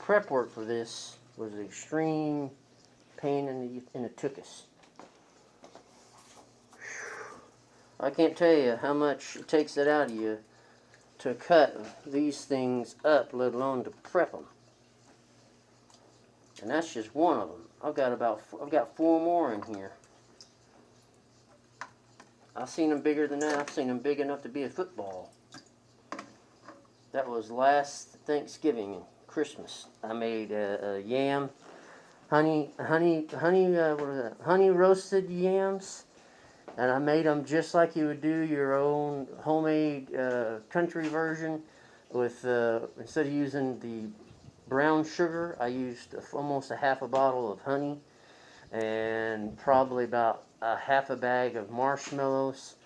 prep work for this was an extreme pain in the tuchus. I can't tell you how much it takes it out of you to cut these things up, let alone to prep them. And that's just one of them. I've got 4 more in here. I've seen them bigger than that. I've seen them big enough to be a football. That was last Thanksgiving and Christmas. I made a yam, honey roasted yams, and I made them just like you would do your own homemade country version. With instead of using the brown sugar, I used almost a half a bottle of honey and probably about a half a bag of marshmallows,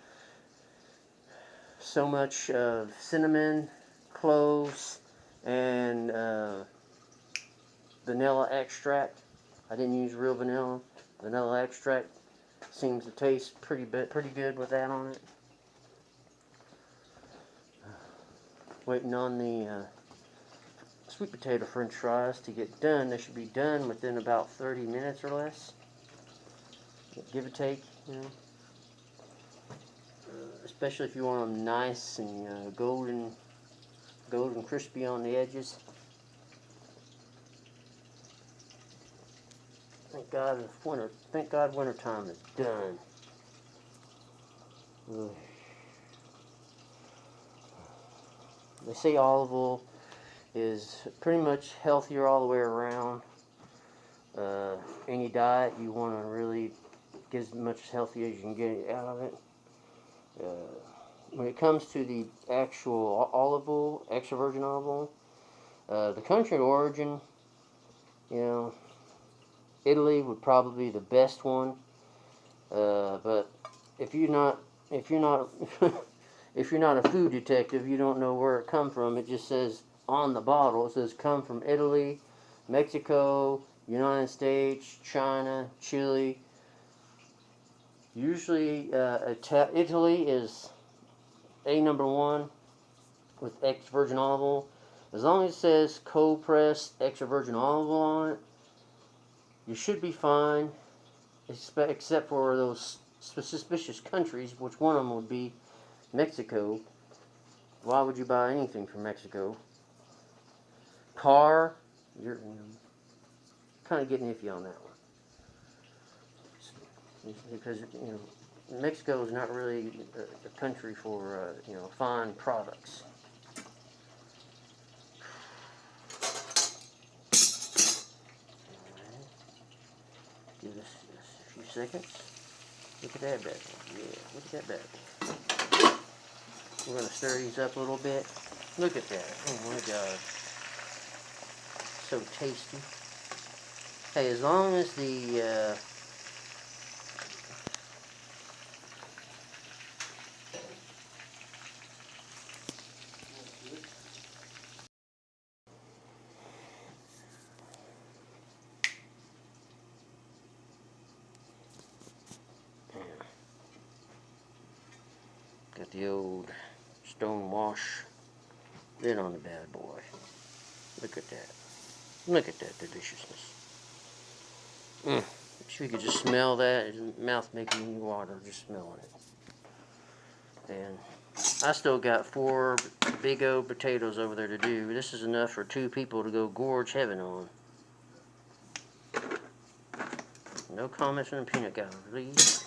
so much of cinnamon, cloves, and vanilla extract. I didn't use real vanilla. Vanilla extract seems to taste pretty good with that on it. Waiting on the sweet potato french fries to get done. They should be done within about 30 minutes or less. Give or take, you know. Especially if you want them nice and golden crispy on the edges. Thank God wintertime is done. Ugh. They say olive oil is pretty much healthier all the way around. Any diet you want to really get as much healthy as you can get out of it. When it comes to the actual olive oil, extra virgin olive oil, the country of origin, you know, Italy would probably be the best one. But if you're not if you're not a food detective, you don't know where it come from. It just says on the bottle, it says come from Italy, Mexico, United States, China, Chile. Usually Italy is #1 with extra virgin olive oil. As long as it says cold pressed extra virgin olive oil on it, you should be fine, except for those suspicious countries, which one of them would be Mexico. Why would you buy anything from Mexico? Car, you're kind of getting iffy on that one. Because, you know, Mexico is not really a country for, you know, fine products. Give this a few seconds. Look at that bad boy. Yeah, look at that bad boy. We're going to stir these up a little bit. Look at that. Oh my God. So tasty. Hey, as long as the got the old stone wash lid on the bad boy. Look at that. Look at that deliciousness. If you could just smell that, it's mouth making you water just smelling it. And I still got 4 big old potatoes over there to do. This is enough for 2 people to go gorge heaven on. No comments on the peanut gallery, please.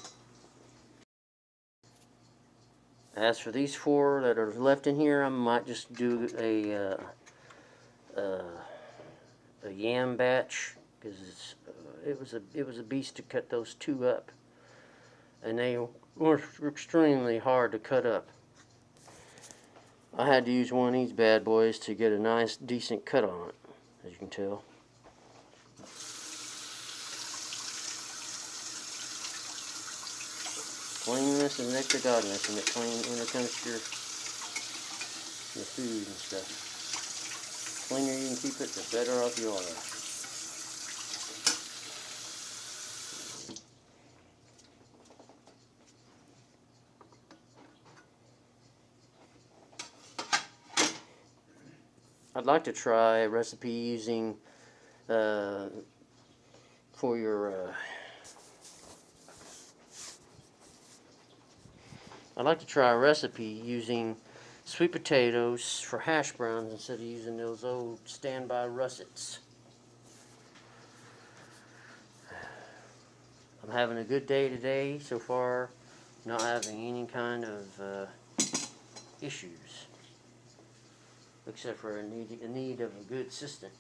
As for these 4 that are left in here, I might just do a yam batch, because it was a beast to cut those 2 up, and they were extremely hard to cut up. I had to use one of these bad boys to get a nice decent cut on it, as you can tell. Cleanliness is next to godliness when it comes to your food and stuff. The cleaner you can keep it, the better off you are. I'd like to try a recipe using for your. I'd like to try a recipe using sweet potatoes for hash browns instead of using those old standby russets. I'm having a good day today so far, not having any kind of issues, except for a need of a good assistant.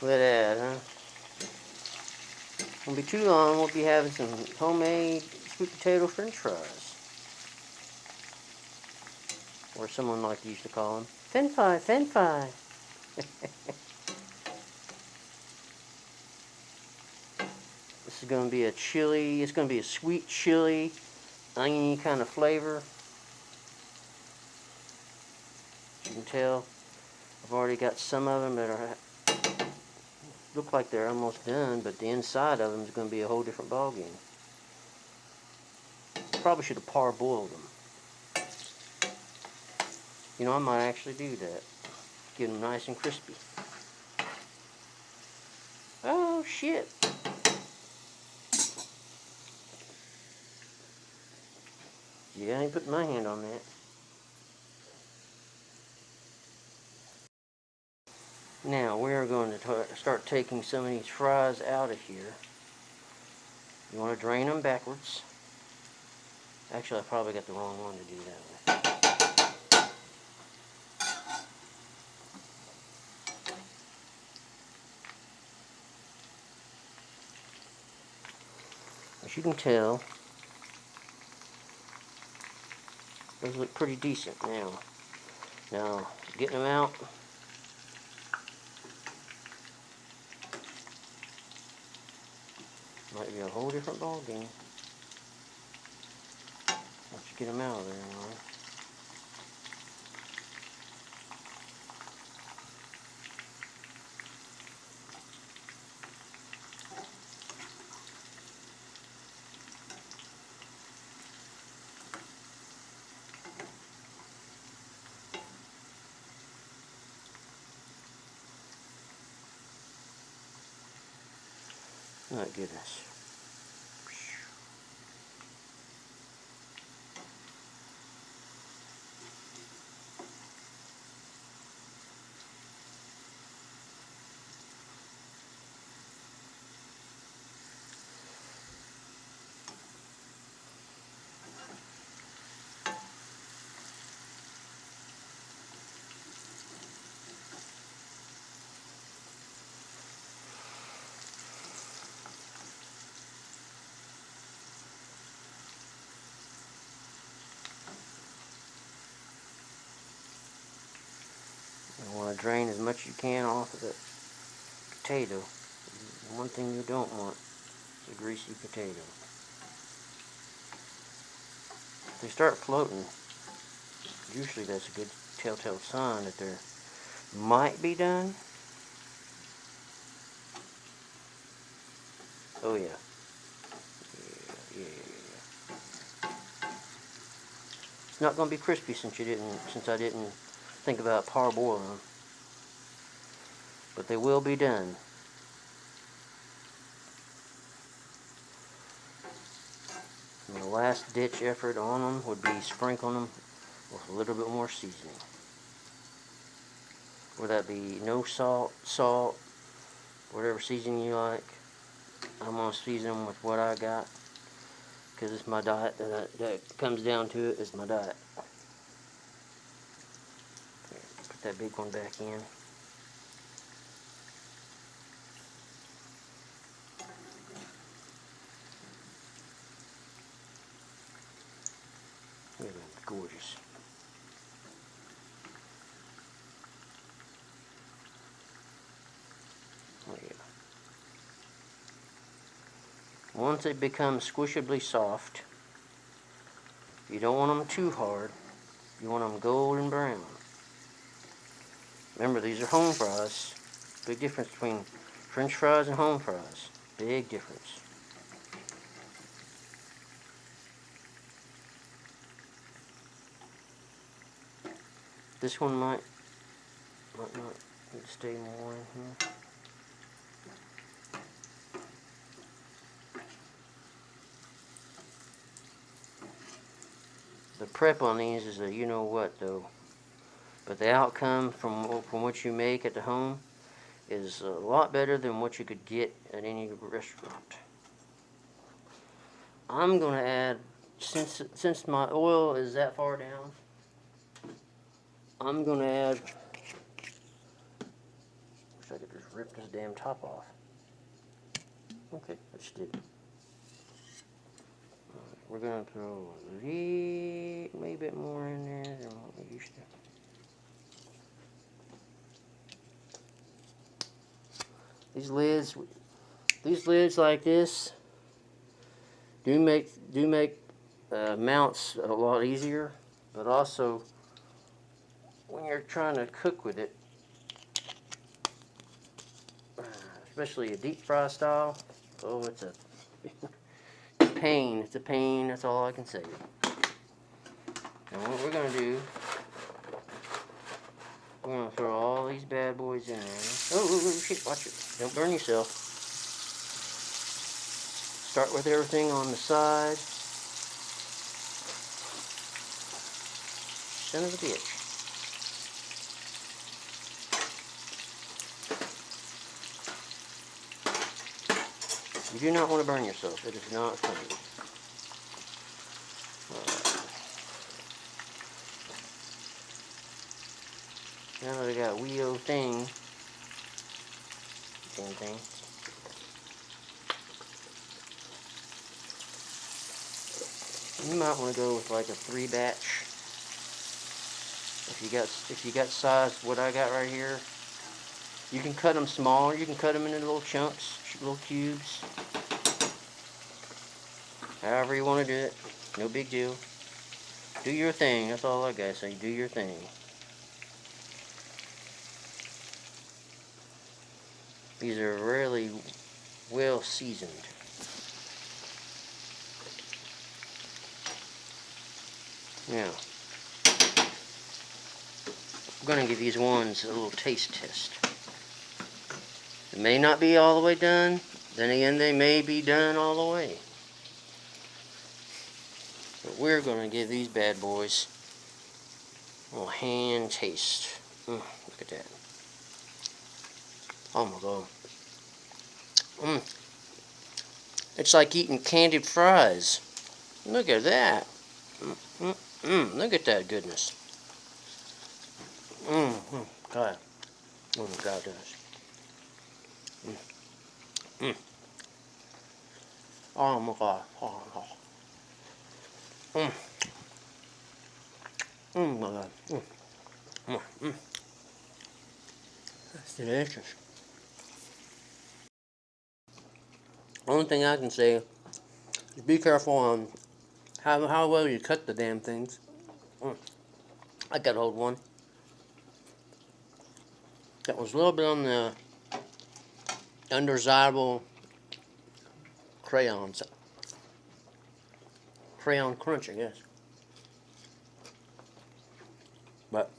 Look at that, huh? Won't be too long, we'll be having some homemade sweet potato french fries. Or someone like used to call them. Fen fi. This is going to be a chili, it's going to be a sweet chili, oniony kind of flavor. You can tell I've already got some of them that are look like they're almost done, but the inside of them is going to be a whole different ballgame. Probably should have parboiled them. You know, I might actually do that. Get them nice and crispy. Oh, shit. Yeah, I ain't putting my hand on that. Now, we're going to start taking some of these fries out of here. You want to drain them backwards. Actually, I probably got the wrong one to do that with. As you can tell, those look pretty decent now. Now, getting them out, might be a whole different ballgame. Once you get them out of there, anyway. My goodness. You want to drain as much as you can off of the potato. One thing you don't want is a greasy potato. If they start floating, usually that's a good telltale sign that they might be done. Oh yeah. Yeah. It's not going to be crispy since I didn't think about parboiling them. But they will be done. And the last ditch effort on them would be sprinkling them with a little bit more seasoning. Whether that be no salt, whatever seasoning you like. I'm going to season them with what I got. Because it's my diet. That comes down to it, is my diet. Put that big one back in. Look at that, gorgeous. Oh yeah. Once they become squishably soft, you don't want them too hard. You want them golden brown. Remember, these are home fries. Big difference between French fries and home fries. Big difference. This one might not stay more in here. The prep on these is a you know what though, but the outcome from what you make at the home is a lot better than what you could get at any restaurant. I'm gonna add, since my oil is that far down, I'm gonna add. Wish I could just rip this damn top off. Okay, I just did. We're gonna throw maybe a bit more in there than what we used to. These lids like this do make mounts a lot easier, but also when you're trying to cook with it, especially a deep fry style, oh, it's a pain. It's a pain. That's all I can say. And what we're gonna do, we're gonna throw all these bad boys in there. Oh, shit! Watch it. Don't burn yourself. Start with everything on the side. Son of a bitch. You do not want to burn yourself. It is not fun. Now that I got a wee old thing. Same thing. You might want to go with like a 3-batch. If you got size what I got right here, you can cut them smaller. You can cut them into little chunks, little cubes. However you want to do it, no big deal. Do your thing. That's all I gotta say. Do your thing. These are really well seasoned. Now, I'm going to give these ones a little taste test. It may not be all the way done. Then again, they may be done all the way. But we're going to give these bad boys a little hand taste. Look at that. Oh my God. It's like eating candied fries. Look at that. Look at that goodness. God. Oh my God, gosh. Oh my God. Oh my God. That's delicious. Only thing I can say is be careful on how well you cut the damn things. I got hold of one that was a little bit on the undesirable crayon crunch, I guess. But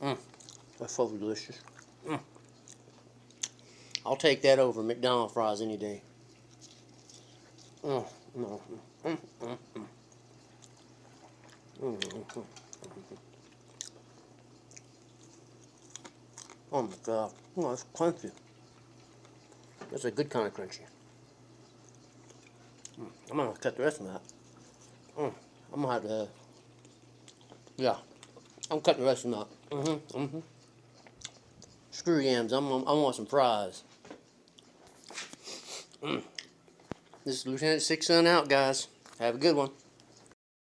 that's so delicious. I'll take that over McDonald's fries any day. Oh my God. Oh, that's crunchy. That's a good kind of crunchy. I'm going to cut the rest of that. I'm going to have to, yeah. I'm cutting the rest of that. Screw yams. I want some fries. This is Lieutenant SIXGUN out, guys. Have a good one.